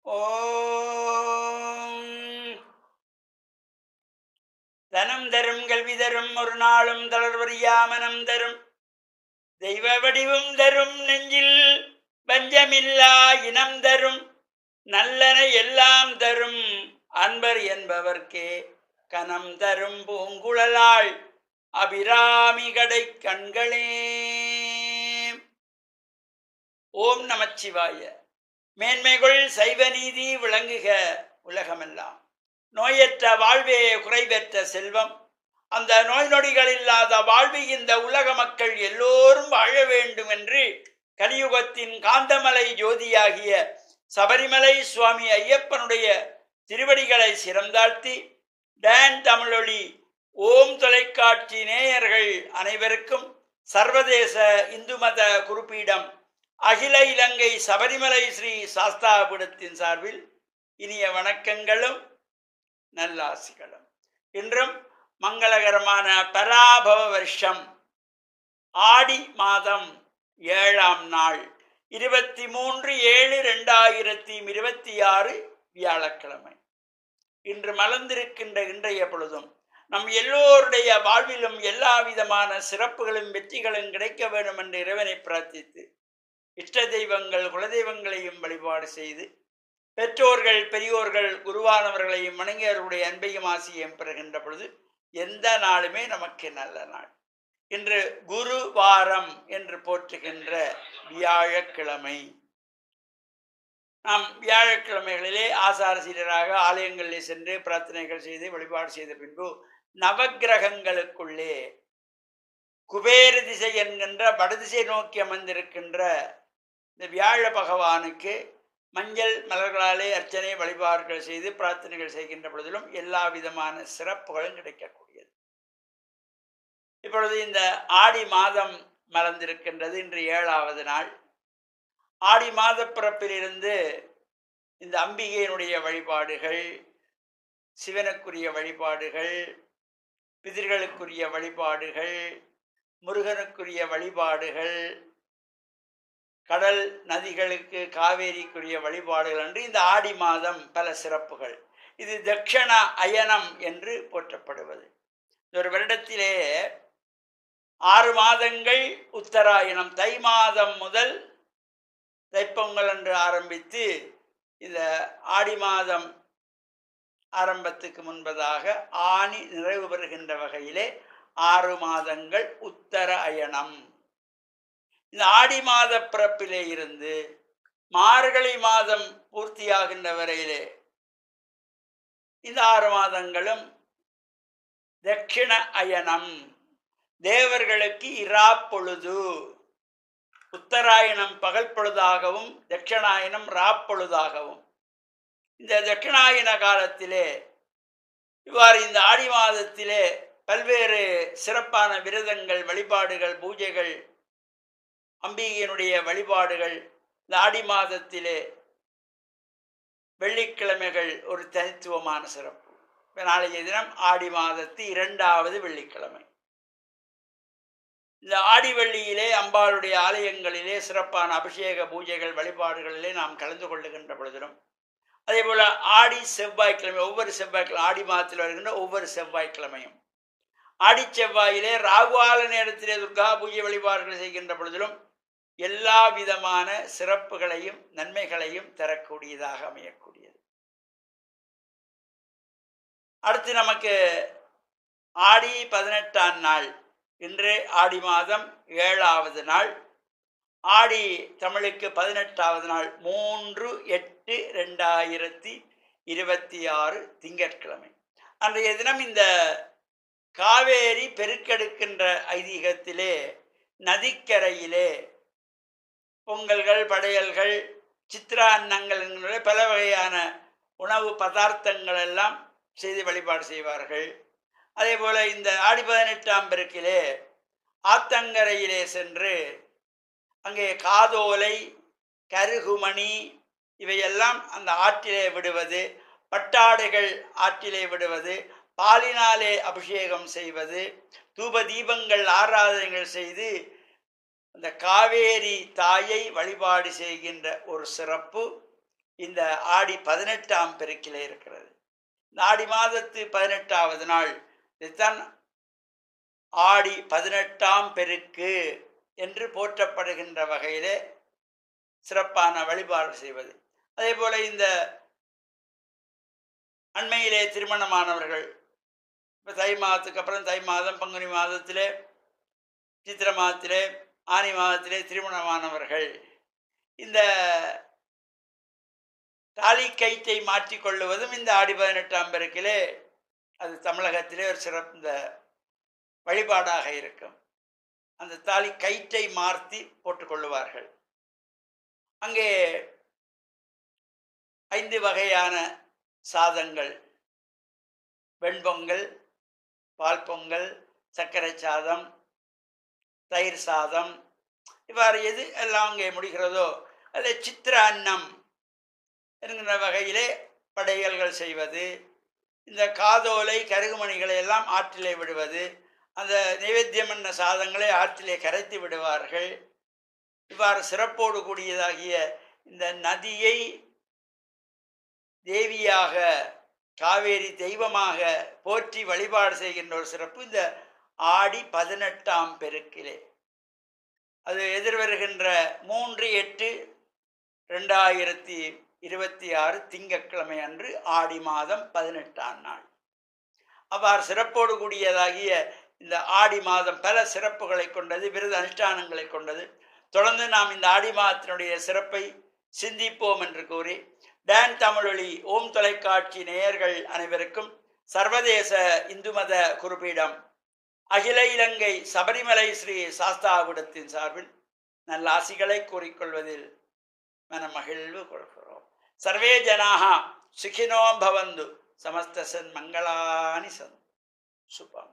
ஓம் தனம் தரும் கல்வி தரும் ஒரு நாளும் தளர்வறியா மனம் தரும் தெய்வ வடிவும் தரும் நெஞ்சில் பஞ்சமில்லா இனம் தரும் நல்லன எல்லாம் தரும் அன்பர் என்பவர்க்கே கனம் தரும் பூங்குழலாள் அபிராமி கடை கண்களே. ஓம் நமச்சிவாய. மேன்மைகள் சைவ நீதி விளங்குக உலகமெல்லாம். நோயற்ற வாழ்வே குறைவற்ற செல்வம். அந்த நோய் நொடிகள் இல்லாத வாழ்வு இந்த உலக மக்கள் எல்லோரும் வாழ வேண்டும் என்று கலியுகத்தின் காந்தமலை ஜோதியாகிய சபரிமலை சுவாமி ஐயப்பனுடைய திருவடிகளை சிறந்தாழ்த்தி டான் தமிழொலி ஓம் தொலைக்காட்சி நேயர்கள் அனைவருக்கும் சர்வதேச இந்து மத குறிப்பீடம் அகில இலங்கை சபரிமலை ஸ்ரீ சாஸ்தாபீடத்தின் சார்பில் இனிய வணக்கங்களும் நல்லாசிகளும். இன்றும் மங்களகரமான பராபவ வருஷம் ஆடி மாதம் 7ஆம் நாள் 23/7/2026 வியாழக்கிழமை. இன்று மலர்ந்திருக்கின்ற இன்றைய பொழுதும் நம் எல்லோருடைய வாழ்விலும் எல்லா விதமான சிறப்புகளும் வெற்றிகளும் கிடைக்க வேண்டும் என்று இறைவனை பிரார்த்தித்து இஷ்ட தெய்வங்கள் குலதெய்வங்களையும் வழிபாடு செய்து பெற்றோர்கள் பெரியோர்கள் குருவானவர்களையும் வணங்கியவர்களுடைய அன்பையும் ஆசியையும் பெறுகின்ற பொழுது எந்த நாளுமே நமக்கு நல்ல நாள். இன்று குரு வாரம் என்று போற்றுகின்ற வியாழக்கிழமை. நாம் வியாழக்கிழமைகளிலே ஆசார சீரராக ஆலயங்களிலே சென்று பிரார்த்தனைகள் செய்து வழிபாடு செய்த பின்பு நவக்கிரகங்களுக்குள்ளே குபேர திசை என்கின்ற வடதிசை நோக்கி அமர்ந்திருக்கின்ற இந்த வியாழ பகவானுக்கு மஞ்சள் மலர்களாலே அர்ச்சனை வழிபாடுகள் செய்து பிரார்த்தனைகள் செய்கின்ற பொழுதிலும் எல்லா விதமான சிறப்புகளும் கிடைக்கக்கூடியது. இப்பொழுது இந்த ஆடி மாதம் மலர்ந்திருக்கின்றது. இன்று 7ஆவது நாள். ஆடி மாத பிறப்பிலிருந்து இந்த அம்பிகையினுடைய வழிபாடுகள், சிவனுக்குரிய வழிபாடுகள், பிதிர்களுக்குரிய வழிபாடுகள், முருகனுக்குரிய வழிபாடுகள், கடல் நதிகளுக்கு காவேரிக்குரிய வழிபாடுகள் என்று இந்த ஆடி மாதம் பல சிறப்புகள். இது தட்சண அயனம் என்று போற்றப்படுவது. ஒரு வருடத்திலே 6 மாதங்கள் உத்தராயணம். தை மாதம் முதல் தைப்பொங்கல் என்று ஆரம்பித்து இந்த ஆடி மாதம் ஆரம்பத்துக்கு முன்பதாக ஆணி நிறைவு பெறுகின்ற வகையிலே 6 மாதங்கள் உத்தர அயனம். இந்த ஆடி மாத பிறப்பிலே இருந்து மார்கழி மாதம் பூர்த்தியாகின்ற வரையிலே இந்த 6 மாதங்களும் தட்சிண அயனம். தேவர்களுக்கு இரா பொழுது. உத்தராயணம் பகல் பொழுதாகவும் தட்சிணாயனம் ராப்பொழுதாகவும். இந்த தட்சிணாயன காலத்திலே இவ்வாறு இந்த ஆடி மாதத்திலே பல்வேறு சிறப்பான விரதங்கள், வழிபாடுகள், பூஜைகள், அம்பிகையினுடைய வழிபாடுகள். இந்த ஆடி மாதத்திலே வெள்ளிக்கிழமைகள் ஒரு தனித்துவமான சிறப்பு. நாளைய தினம் ஆடி மாதத்து 2வது வெள்ளிக்கிழமை. இந்த ஆடி வெள்ளியிலே அம்பாளுடைய ஆலயங்களிலே சிறப்பான அபிஷேக பூஜைகள் வழிபாடுகளிலே நாம் கலந்து கொள்ளுகின்ற பொழுதிலும் அதே போல ஆடி செவ்வாய்க்கிழமை, ஒவ்வொரு செவ்வாய்க்கிழமை ஆடி மாதத்தில் வருகின்ற ஒவ்வொரு செவ்வாய்க்கிழமையும் ஆடி செவ்வாயிலே ராகுகால நேரத்திலே துர்கா பூஜை வழிபாடுகள் செய்கின்ற பொழுதிலும் எல்லா விதமான சிறப்புகளையும் நன்மைகளையும் தரக்கூடியதாக அமையக்கூடியது. அடுத்து நமக்கு ஆடி 18ஆம் நாள். இன்று ஆடி மாதம் 7ஆவது நாள். ஆடி தமிழுக்கு 18ஆவது நாள் 3/8/2026 திங்கட்கிழமை. அன்றைய தினம் இந்த காவேரி பெருக்கெடுக்கின்ற ஐதீகத்திலே நதிக்கரையிலே பொங்கல்கள், படையல்கள், சித்ரா அன்னங்கள் என்கிற பல வகையான உணவு பதார்த்தங்கள் எல்லாம் செய்து வழிபாடு செய்வார்கள். அதே போல இந்த ஆடி 18ஆம் பெருக்கிலே ஆத்தங்கரையிலே சென்று அங்கே காதோலை, கருகுமணி இவையெல்லாம் அந்த ஆற்றிலே விடுவது, பட்டாடைகள் ஆற்றிலே விடுவது, பாலினாலே அபிஷேகம் செய்வது, தூப தீபங்கள் ஆராதனைகள் செய்து அந்த காவேரி தாயை வழிபாடு செய்கின்ற ஒரு சிறப்பு இந்த ஆடி 18ஆம் பெருக்கிலே இருக்கிறது. இந்த ஆடி மாதத்து 18வது நாள் இதுதான் ஆடி 18ஆம் பெருக்கு என்று போற்றப்படுகின்ற வகையிலே சிறப்பான வழிபாடு செய்வது. அதே போல இந்த அண்மையிலே திருமணமானவர்கள் இப்போ தை மாதத்துக்கு அப்புறம் தை மாதம், பங்குனி மாதத்திலே, சித்திரை மாதத்திலே, ஆனி மாதத்திலே திருமணமானவர்கள் இந்த தாலி கயிற்றை மாற்றிக்கொள்ளுவதும் இந்த ஆடி 18ஆம் பெருக்கிலே அது தமிழகத்திலே ஒரு சிறந்த வழிபாடாக இருக்கும். அந்த தாலி கயிற்றை மாற்றி போட்டுக்கொள்ளுவார்கள். அங்கே 5 வகையான சாதங்கள், வெண்பொங்கல், பால் பொங்கல், சர்க்கரை சாதம், தயிர் சாதம், இவ்வாறு எது எல்லாம் அங்கே முடிகிறதோ அதில் சித்திர அன்னம் என்கிற வகையிலே படையல்கள் செய்வது, இந்த காதோலை கருகுமணிகளை எல்லாம் ஆற்றிலே விடுவது, அந்த நைவேத்தியம் என்ற சாதங்களை ஆற்றிலே கரைத்து விடுவார்கள். இவ்வாறு சிறப்போடு கூடியதாகிய இந்த நதியை தேவியாக, காவேரி தெய்வமாக போற்றி வழிபாடு செய்கின்ற ஒரு சிறப்பு இந்த ஆடி 18ஆம் பெருக்கிலே. அது எதிர்வருகின்ற 3/8/2026 திங்கட்கிழமை அன்று ஆடி மாதம் 18ஆம் நாள். அவ்வாறு சிறப்போடு கூடியதாகிய இந்த ஆடி மாதம் பல சிறப்புகளை கொண்டது, விரத அனுஷ்டானங்களை கொண்டது. தொடர்ந்து நாம் இந்த ஆடி மாதத்தினுடைய சிறப்பை சிந்திப்போம் என்று கூறி, டான் தமிழொலி ஓம் தொலைக்காட்சி நேயர்கள் அனைவருக்கும் சர்வதேச இந்து மத குறிப்பீடம் அகில இலங்கை சபரிமலை ஸ்ரீ சாஸ்தாகுடத்தின் சார்பில் நல்ல ஆசிகளை கூறிக்கொள்வதில் மனமகிழ்வு கொள்கிறோம். சர்வே ஜனாக சுகினோ பவந்து, சமஸ்த சன் மங்களானி சன் சுபம்.